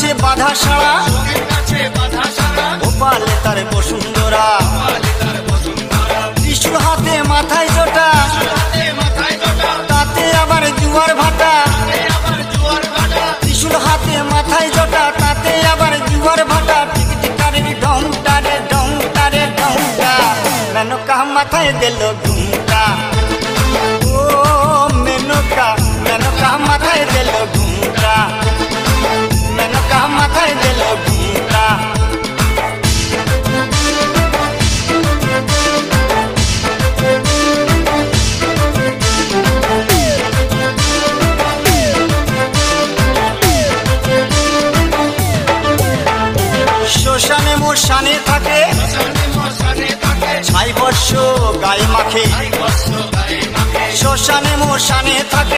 কাছে বাধা সারা, গোপালে তার বসুন্ধরা, ত্রিশূল হাতে মাথায় জোটা, তাতে আবার জুয়ার ভাটা। ত্রিশূল হাতে মাথায় জোটা, তাতে আবার জুয়ার ভাটা। টিকটিকারে ঢংটা রে ঢংটা রে ঢংটা, মেনকা মাথায় দিল ঘুমটা। ও মেনকা, মেনকা মাথায় দিল ঘুমটা, মেনকা মাথায় দিল ঘুমটা। শ্মশানে মশানে থাকে, ছাই বর্ষ গায়ে মাখে। শ্মশানে মশানে থাকে।